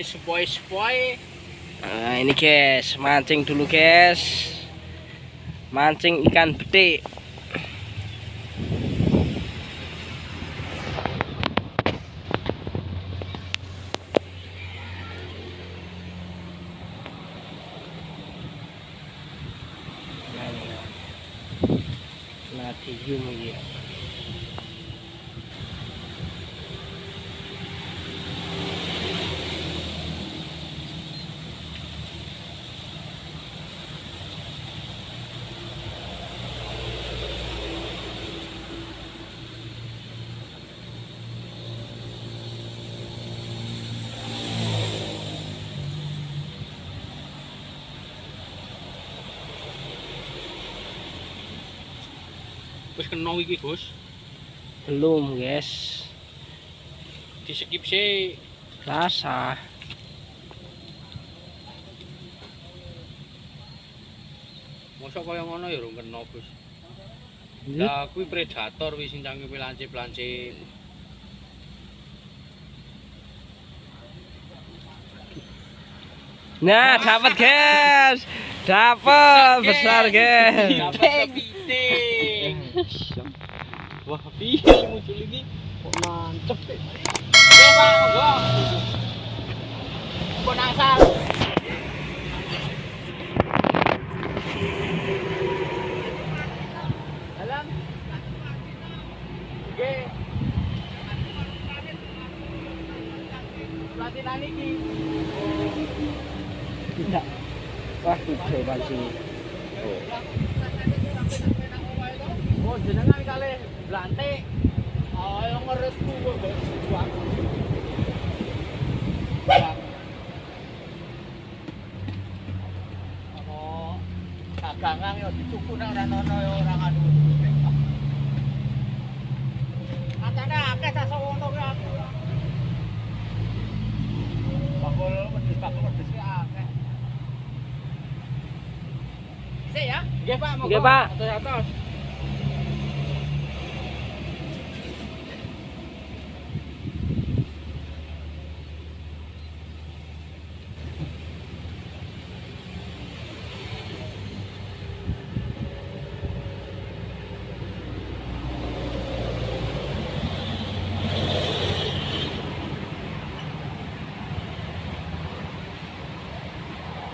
Sepoi-sepoi. Nah, ini guys, mancing dulu guys. Mancing ikan betik. Nadium ya. Wis kena iki, Gus. Belum guys. Di skip sih. Rasa. Mosok kaya ngono ya rung kena, Gus. Iya. Lah kuwi predator wis sing cangkeme lancip-lancip. Nah, dapat guys. Dapat besar guys. Dapat kepiting. Wah, piye muncul iki? Kok mantep sih. Ya, Pak, monggo. Kok nasal. Dalam. Oke. Pelatihan iki. Tidak. Wah, gede pancing. Oh, jenengan kalih blantik. Ayo ngeretku kok buang. Oh, dagangan yo dituku nang ono yo ora anu. Katane akeh sasono ki aku. Bakul wedhus ki akeh. Sik ya? Nggih, Pak, monggo. Nggih, Pak. Atos-atos.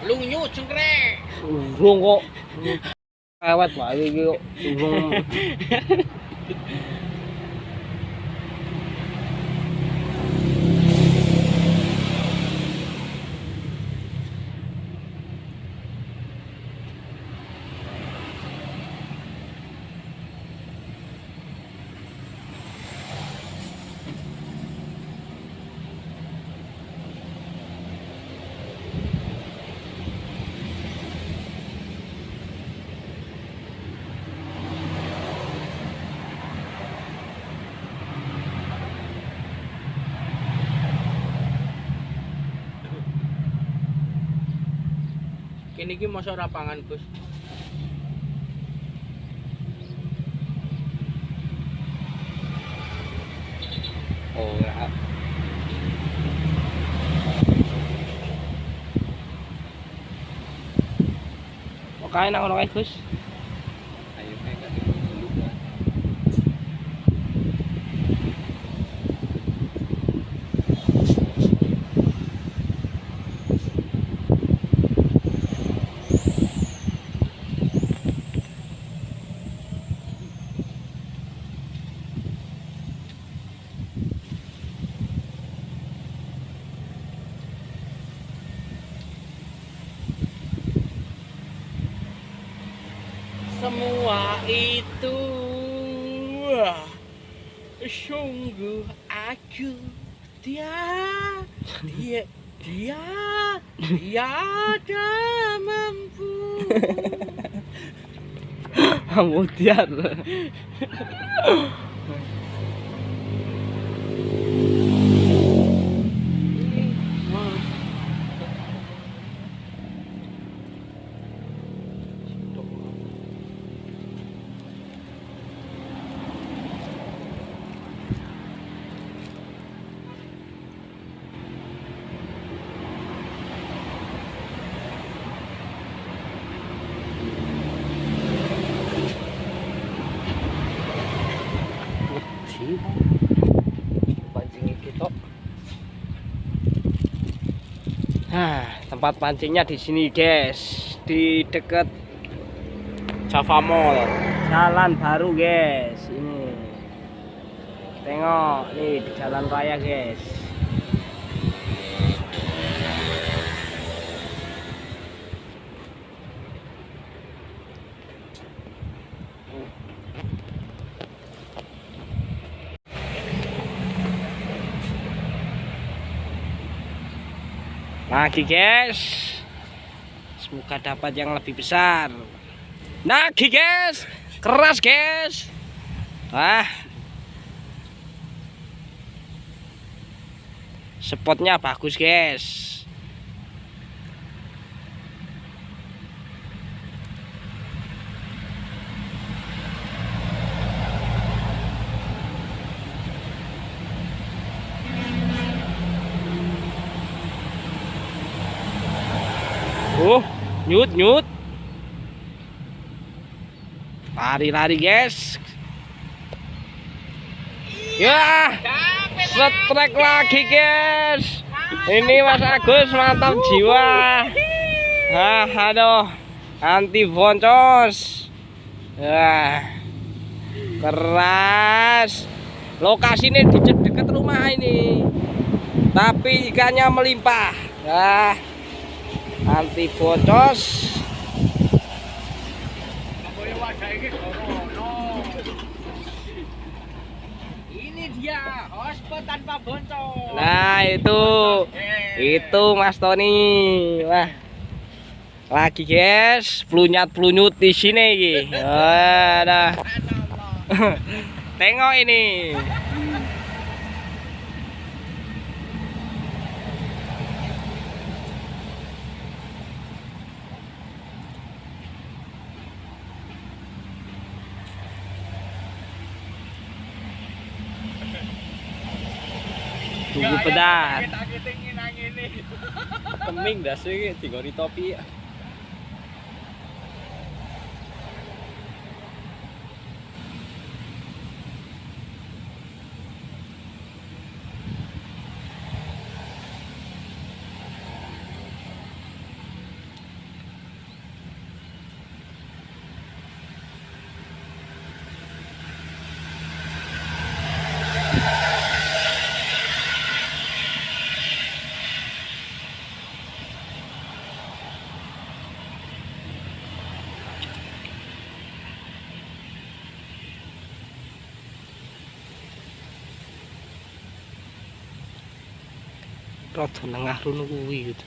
Lunyu cengkrek. Urung kok. Awet wae iki kok. Urung. Kene iki mosok ora pangan, Gus. Oh, ya. Oke, nang ngono kae, Gus. Ayo kayak dulu kan. Semua itu sungguh aku dia tiada mampu. Kemudian Tempat pancingnya di sini, guys. Di dekat Java Mall. Jalan baru, guys. Ini. Tengok nih di jalan raya, guys. Lagi, guys. Semoga dapat yang lebih besar. Lagi, guys. Keras, guys. Spotnya bagus, guys. Nyut. Lari, guys. Ya, setrek lagi, guys. Ini Mas Agus mantap jiwa. Aduh, anti boncos. Keras. Lokasi ini di dekat rumah ini, tapi ikannya melimpah. Anti boncos. Ini dia hotspot tanpa boncos. Nah, itu Mas Tony. Wah. Lagi, guys, plunyut di sini iki. Ada. Tengok ini. Tunggu pedar. Keming dah sih digori topi. Rada nengah rono kuwi gitu.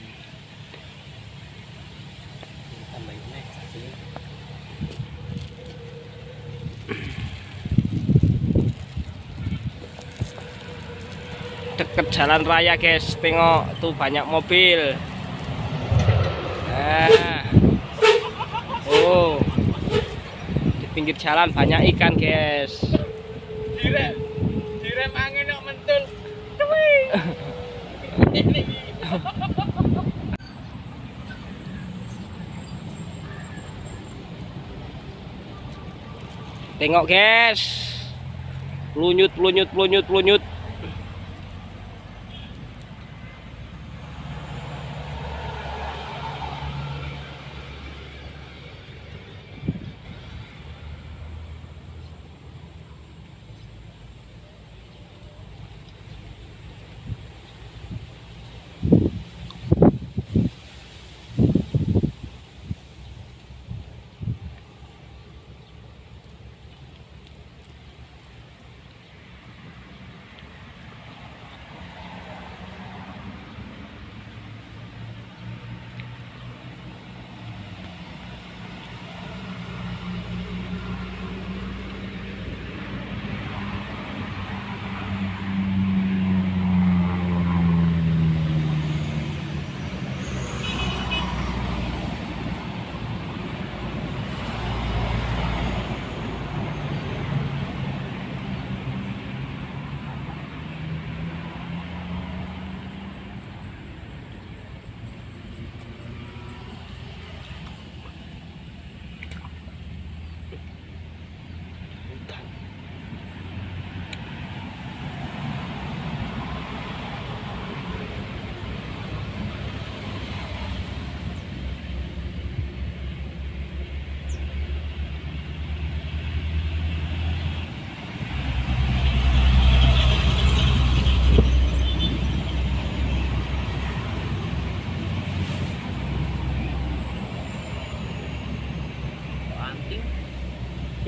Deket jalan raya, guys. Tengok tuh banyak mobil. Di pinggir jalan banyak ikan, guys. Direm angin kok mentul. Tengok, guys. Plunyut.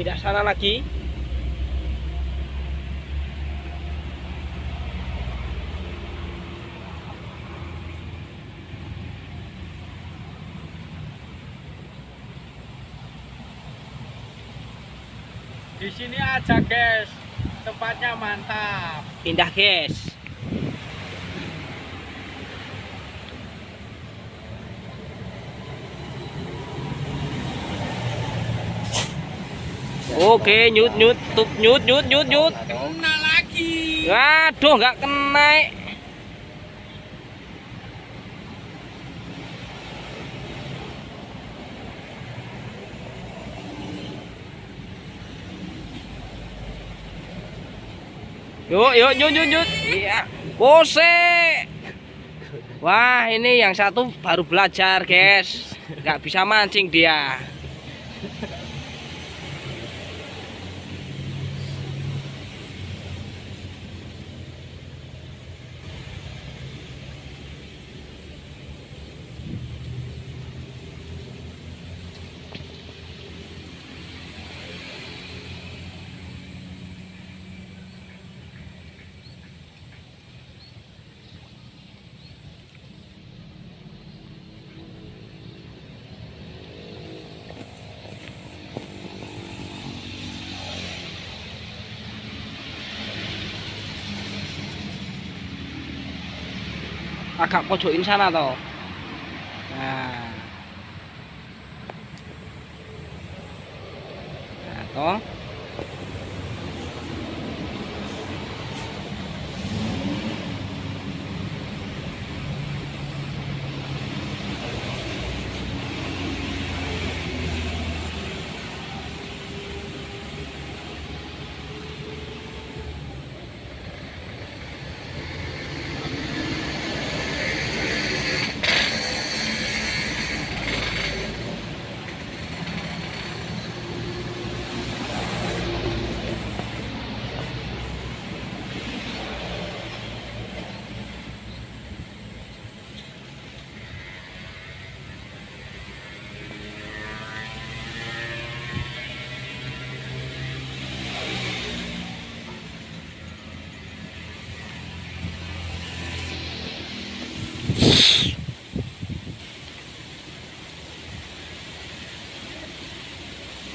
pindah sana lagi. Di sini aja guys, tempatnya mantap. Pindah guys. Oke, nyut nyut tuh nyut. Kena lagi. Waduh, nggak kena. Yuk, nyut. Iya. Pose. Wah, ini yang satu baru belajar, guys. Nggak bisa mancing dia. Agak pojokin sana toh. Nah. Nah, toh.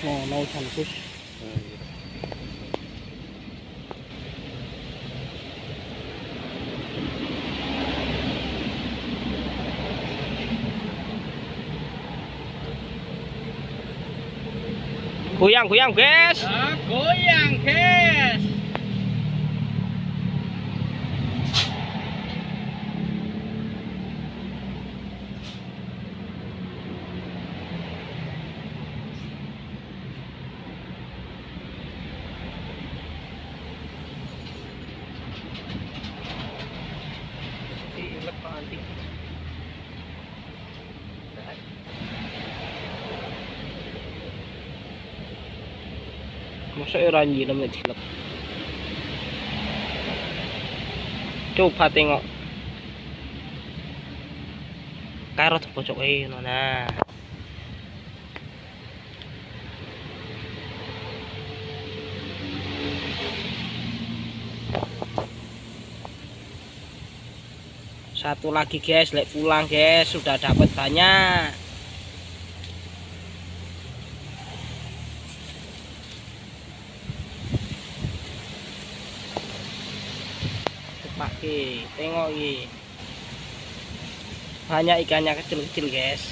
Oh, mau cantik. Goyang, guys. Nah, goyang guys. Masa ora nyiram nek dilep. Coba tengok. Karot pojok ngono nah. Satu lagi guys, lek pulang guys, sudah dapat banyak. Pakai, tengok ini. Banyak ikannya kecil-kecil guys.